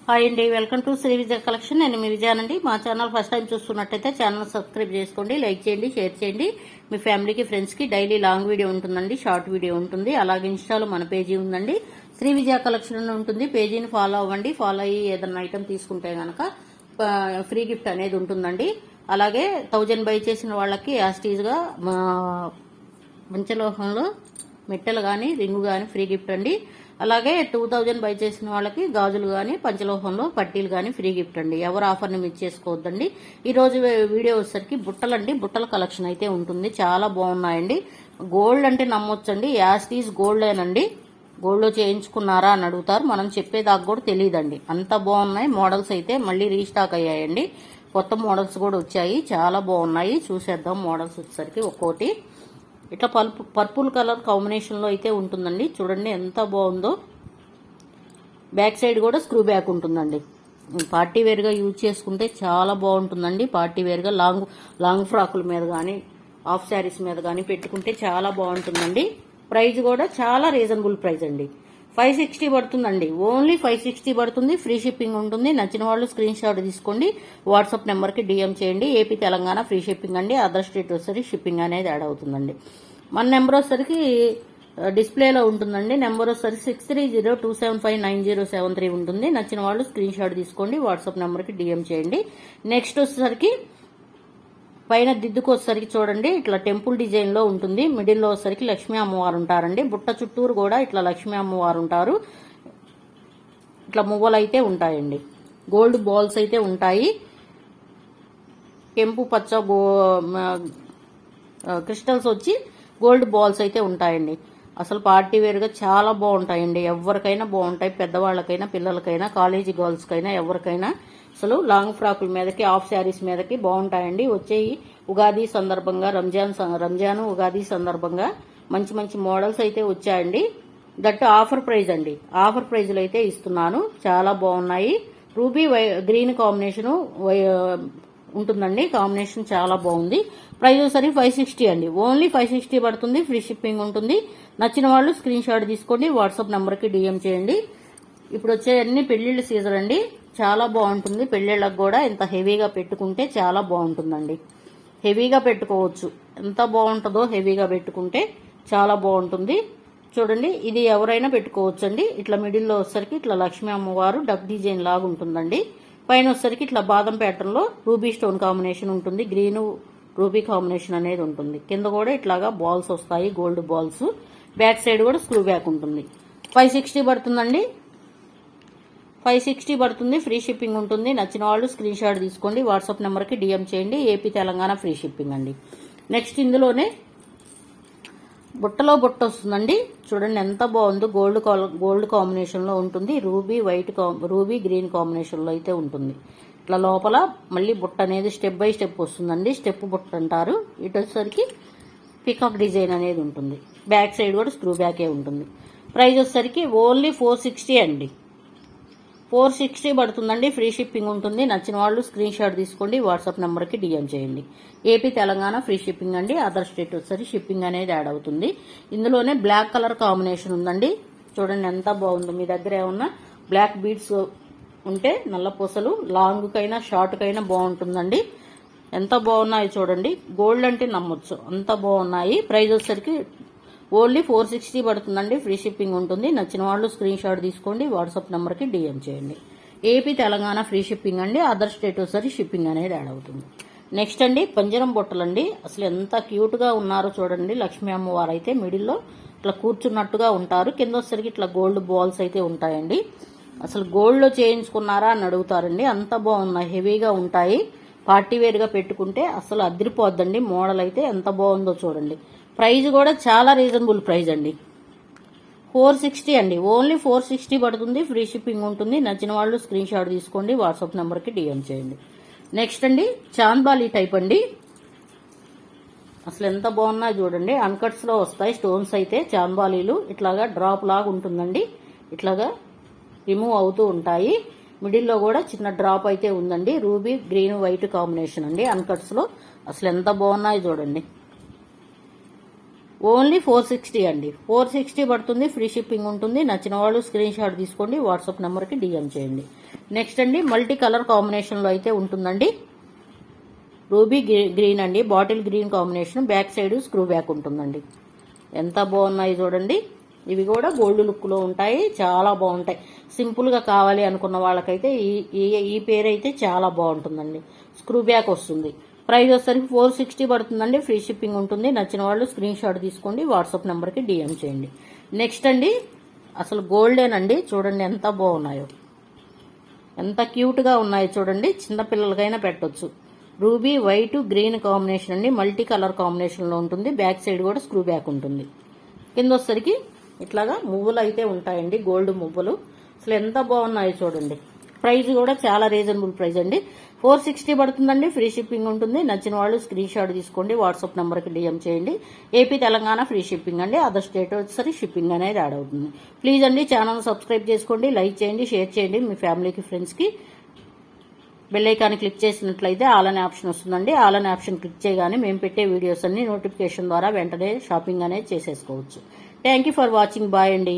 Hi అండి, welcome to Shri Vijaya collection. నేను మీ విజయానండి. మా ఛానల్ ఫస్ట్ టైం చూస్తున్నట్టయితే ఛానల్ సబ్స్క్రైబ్ చేసుకోండి, లైక్ చేయండి, షేర్ చేయండి. మీ ఫ్యామిలీకి, ఫ్రెండ్స్కి డైలీ లాంగ్ వీడియో ఉంటుందండి, షార్ట్ వీడియో ఉంటుంది. అలాగే ఇన్స్టాలో మన పేజీ ఉందండి, శ్రీ విజయ కలెక్షన్ ఉంటుంది. పేజీని ఫాలో అవ్వండి. ఫాలో అయ్యి ఏదైనా ఐటమ్ తీసుకుంటే కనుక ఫ్రీ గిఫ్ట్ అనేది ఉంటుందండి. అలాగే 1000 బై చేసిన వాళ్ళకి యాస్టీజ్గా పంచలోహంలో మెట్టెలు కానీ రింగు కానీ ఫ్రీ గిఫ్ట్ అండి. అలాగే 2000 బై చేసిన వాళ్ళకి గాజులు కానీ పంచలోహంలో పట్టీలు కానీ ఫ్రీ గిఫ్ట్ అండి. ఎవరు ఆఫర్ని మిస్ చేసుకోవద్దండి. ఈరోజు వీడియో వచ్చేసరికి బుట్టలండి, బుట్టల కలెక్షన్ అయితే ఉంటుంది. చాలా బాగున్నాయండి. గోల్డ్ అంటే నమ్మొచ్చండి, యాస్టీజ్ గోల్డేనండి. గోల్డ్లో చేయించుకున్నారా అని అడుగుతారు, మనం చెప్పేదాకా కూడా తెలియదండి. అంత బాగున్నాయి. మోడల్స్ అయితే మళ్ళీ రీస్టాక్ అయ్యాయండి. కొత్త మోడల్స్ కూడా వచ్చాయి, చాలా బాగున్నాయి. చూసేద్దాం మోడల్స్ వచ్చేసరికి. ఒక్కోటి ఇట్లా పర్పుల్ కలర్ కాంబినేషన్లో అయితే ఉంటుందండి. చూడండి ఎంత బాగుందో. బ్యాక్ సైడ్ కూడా స్క్రూ బ్యాక్ ఉంటుందండి. పార్టీ వేర్గా యూజ్ చేసుకుంటే చాలా బాగుంటుందండి. పార్టీ వేర్గా లాంగ్ ఫ్రాకుల మీద కానీ హాఫ్ శారీస్ మీద కానీ పెట్టుకుంటే చాలా బాగుంటుందండి. ప్రైస్ కూడా చాలా రీజనబుల్ ప్రైస్ అండి. 560 పడుతుందండి. ఓన్లీ 560 పడుతుంది. ఫ్రీ షిప్పింగ్ ఉంటుంది. నచ్చిన వాళ్ళు స్క్రీన్ షాట్ తీసుకోండి, వాట్సాప్ నెంబర్కి డిఎం చేయండి. ఏపీ తెలంగాణ ఫ్రీ షిప్పింగ్ అండి. అదర్ స్టేట్ వచ్చేసరికి షిప్పింగ్ అనేది యాడ్ అవుతుందండి. మన నెంబర్ వచ్చేసరికి డిస్ప్లేలో ఉంటుందండి. నెంబర్ వచ్చేసరికి 6302759073 ఉంటుంది. నచ్చిన వాళ్ళు స్క్రీన్ షాట్ తీసుకోండి, వాట్సాప్ నెంబర్కి డిఎం చేయండి. నెక్స్ట్ వచ్చేసరికి పైన దిద్దుకు వచ్చేసరికి చూడండి ఇట్లా టెంపుల్ డిజైన్ లో ఉంటుంది. మిడిల్లో వచ్చేసరికి లక్ష్మీ అమ్మవారు ఉంటారండి. బుట్ట చుట్టూరు కూడా ఇట్లా లక్ష్మీ అమ్మవారు ఉంటారు. ఇట్లా మువ్వలు అయితే ఉంటాయండి. గోల్డ్ బాల్స్ అయితే ఉంటాయి. కెంపు పచ్చ క్రిస్టల్స్ వచ్చి గోల్డ్ బాల్స్ అయితే ఉంటాయండి. అసలు పార్టీ వేర్గా చాలా బాగుంటాయండి. ఎవరికైనా బాగుంటాయి, పెద్దవాళ్ళకైనా, పిల్లలకైనా, కాలేజీ గర్ల్స్కైనా, ఎవరికైనా. అసలు లాంగ్ ఫ్రాకుల మీదకి, హాఫ్ శారీస్ మీదకి బాగుంటాయండి. వచ్చేయి ఉగాది సందర్భంగా, రంజాన్ ఉగాది సందర్భంగా మంచి మంచి మోడల్స్ అయితే వచ్చాయండి. దట్ ఆఫర్ ప్రైజ్ అండి. ఆఫర్ ప్రైజ్లు అయితే ఇస్తున్నాను. చాలా బాగున్నాయి. రూబీ గ్రీన్ కాంబినేషను ఉంటుందండి. కాంబినేషన్ చాలా బాగుంది. ప్రైస్ సరి 560 అండి. ఓన్లీ 560 పడుతుంది. ఫ్రీ షిప్పింగ్ ఉంటుంది. నచ్చిన వాళ్ళు స్క్రీన్ షాట్ తీసుకోండి, వాట్సాప్ నెంబర్కి డిఎం చేయండి. ఇప్పుడు వచ్చే అన్ని పెళ్లిళ్ళ సీజన్ అండి. చాలా బాగుంటుంది. పెళ్లిళ్ళకు కూడా ఇంత హెవీగా పెట్టుకుంటే చాలా బాగుంటుందండి. హెవీగా పెట్టుకోవచ్చు. ఎంత బాగుంటుందో హెవీగా పెట్టుకుంటే చాలా బాగుంటుంది. చూడండి, ఇది ఎవరైనా పెట్టుకోవచ్చండి. ఇట్లా మిడిల్లో వచ్చేసరికి ఇట్లా లక్ష్మీ అమ్మవారు డక్ డిజైన్ లాగా ఉంటుందండి. పైన వచ్చేసరికి ఇట్లా బాదం ప్యాటర్న్లో రూబీ స్టోన్ కాంబినేషన్ ఉంటుంది. గ్రీను రూబీ కాంబినేషన్ అనేది ఉంటుంది. కింద కూడా ఇట్లాగా బాల్స్ వస్తాయి, గోల్డ్ బాల్స్. బ్యాక్ సైడ్ కూడా స్క్రూ బ్యాక్ ఉంటుంది. 560 పడుతుందండి. 560 పడుతుంది. ఫ్రీ షిప్పింగ్ ఉంటుంది. నచ్చిన వాళ్ళు స్క్రీన్ షాట్ తీసుకోండి, వాట్సాప్ నెంబర్కి డిఎం చేయండి. ఏపీ తెలంగాణ ఫ్రీ షిప్పింగ్ అండి. నెక్స్ట్ ఇందులోనే బుట్టలో బుట్ట వస్తుందండి. చూడండి ఎంత బాగుందో. గోల్డ్ కాంబినేషన్లో ఉంటుంది. రూబీ గ్రీన్ కాంబినేషన్లో అయితే ఉంటుంది. ఇట్లా లోపల మళ్ళీ బుట్ట అనేది స్టెప్ బై స్టెప్ వస్తుందండి. స్టెప్ బుట్ట అంటారు. ఇటు వచ్చేసరికి పికాక్ డిజైన్ అనేది ఉంటుంది. బ్యాక్ సైడ్ కూడా స్క్రూ బ్యాకే ఉంటుంది. ప్రైస్ వచ్చేసరికి ఓన్లీ 460 అండి. 460 పడుతుందండి. ఫ్రీ షిప్పింగ్ ఉంటుంది. నచ్చిన వాళ్ళు స్క్రీన్ షాట్ తీసుకోండి, వాట్సాప్ నెంబర్కి డిఎం చేయండి. ఏపీ తెలంగాణ ఫ్రీ షిప్పింగ్ అండి. అదర్ స్టేట్ వచ్చేసరికి షిప్పింగ్ అనేది యాడ్ అవుతుంది. ఇందులోనే బ్లాక్ కలర్ కాంబినేషన్ ఉందండి. చూడండి ఎంత బాగుందో. మీ దగ్గర ఏమన్నా బ్లాక్ బీడ్స్ ఉంటే నల్ల పూసలు లాంగ్కైనా షార్ట్కైనా బాగుంటుందండి. ఎంత బాగున్నాయి చూడండి. గోల్డ్ అంటే నమ్మొచ్చు, అంత బాగున్నాయి. ప్రైస్ వచ్చేసరికి ఓన్లీ 460 పడుతుందండి. ఫ్రీ షిప్పింగ్ ఉంటుంది. నచ్చిన వాళ్ళు స్క్రీన్ షాట్ తీసుకోండి, వాట్సాప్ నెంబర్కి డిఎం చేయండి. ఏపీ తెలంగాణ ఫ్రీ షిప్పింగ్ అండి. అదర్ స్టేట్ వచ్చేసరికి షిప్పింగ్ అనేది యాడ్ అవుతుంది. నెక్స్ట్ అండి పంజరం బొట్టలండి. అసలు ఎంత క్యూట్గా ఉన్నారో చూడండి. లక్ష్మీ అమ్మవారు అయితే మిడిల్లో ఇట్లా కూర్చున్నట్టుగా ఉంటారు. కింద వచ్చేసరికి ఇట్లా గోల్డ్ బాల్స్ అయితే ఉంటాయండి. అసలు గోల్డ్లో చేయించుకున్నారా అని అడుగుతారండి. అంత బాగున్నాయి, హెవీగా ఉంటాయి. పార్టీ వేర్గా పెట్టుకుంటే అసలు అదిరిపోద్దండి. మోడల్ అయితే ఎంత బాగుందో చూడండి. ప్రైస్ కూడా చాలా రీజనబుల్ ప్రైస్ అండి. 460 అండి. ఓన్లీ 460 పడుతుంది. ఫ్రీ షిప్పింగ్ ఉంటుంది. నచ్చిన వాళ్ళు స్క్రీన్ షాట్ తీసుకోండి, వాట్సాప్ నెంబర్కి డిఎం చేయండి. నెక్స్ట్ అండి చాంద్బాలి టైప్ అండి. అసలు ఎంత బాగున్నాయి చూడండి. అన్కట్స్లో వస్తాయి స్టోన్స్ అయితే. చాంద్బాలీలు ఇట్లాగా డ్రాప్ లాగా ఉంటుందండి. ఇట్లాగా రిమూవ్ అవుతూ ఉంటాయి. మిడిల్లో కూడా చిన్న డ్రాప్ అయితే ఉందండి. రూబీ గ్రీన్ వైట్ కాంబినేషన్ అండి అన్కట్స్లో. అసలు ఎంత బాగున్నాయి చూడండి. ఓన్లీ 460 అండి. 460 పడుతుంది. ఫ్రీ షిప్పింగ్ ఉంటుంది. నచ్చిన వాళ్ళు స్క్రీన్ షాట్ తీసుకోండి, వాట్సాప్ నెంబర్కి డిఎం చేయండి. నెక్స్ట్ అండి మల్టీ కలర్ కాంబినేషన్లో అయితే ఉంటుందండి. రూబీ గ్రీన్ అండి, bottle green combination. Back side screw back ఉంటుందండి. ఎంత బాగున్నాయి చూడండి. ఇవి కూడా గోల్డ్ లుక్లో ఉంటాయి, చాలా బాగుంటాయి. సింపుల్గా కావాలి అనుకున్న వాళ్ళకైతే ఈ పేరు అయితే చాలా బాగుంటుందండి. స్క్రూ బ్యాక్ వస్తుంది. ప్రైస్ వచ్చేసరికి 460 పడుతుందండి. ఫ్రీ షిప్పింగ్ ఉంటుంది. నచ్చిన వాళ్ళు స్క్రీన్ షాట్ తీసుకోండి, వాట్సాప్ నెంబర్కి డిఎం చేయండి. నెక్స్ట్ అండి అసలు గోల్డేనండి, చూడండి ఎంత బాగున్నాయో, ఎంత క్యూట్గా ఉన్నాయో చూడండి. చిన్నపిల్లలకైనా పెట్టొచ్చు. రూబీ వైట్ గ్రీన్ కాంబినేషన్ అండి, మల్టీ కలర్ కాంబినేషన్లో ఉంటుంది. బ్యాక్ సైడ్ కూడా స్క్రూ బ్యాక్ ఉంటుంది. కింద వచ్చేసరికి ఇట్లాగా మువ్వులు అయితే ఉంటాయండి, గోల్డ్ మువ్వులు. అసలు ఎంత బాగున్నాయో చూడండి. ప్రైస్ కూడా చాలా రీజనబుల్ ప్రైస్ అండి. 460 పడుతుందండి. ఫ్రీ షిప్పింగ్ ఉంటుంది. నచ్చిన వాళ్ళు స్క్రీన్ షాట్ తీసుకోండి, వాట్సాప్ నెంబర్కి డిఎం చేయండి. ఏపీ తెలంగాణ ఫ్రీ షిప్పింగ్ అండి. అదర్ స్టేట్ వచ్చేసరికి షిప్పింగ్ అనేది యాడ్ అవుతుంది. ప్లీజ్ అండి ఛానల్ సబ్స్క్రైబ్ చేసుకోండి, లైక్ చేయండి, షేర్ చేయండి మీ ఫ్యామిలీకి, ఫ్రెండ్స్కి. బెల్ ఐకాన్ క్లిక్ చేసినట్లయితే ఆల్ అనే ఆప్షన్ వస్తుందండి. ఆల్ అనే ఆప్షన్ క్లిక్ చేయగానే మేము పెట్టే వీడియోస్ అన్ని నోటిఫికేషన్ ద్వారా వెంటనే షాపింగ్ అనేది చేసేసుకోవచ్చు. Thank you for watching. Bye అండి.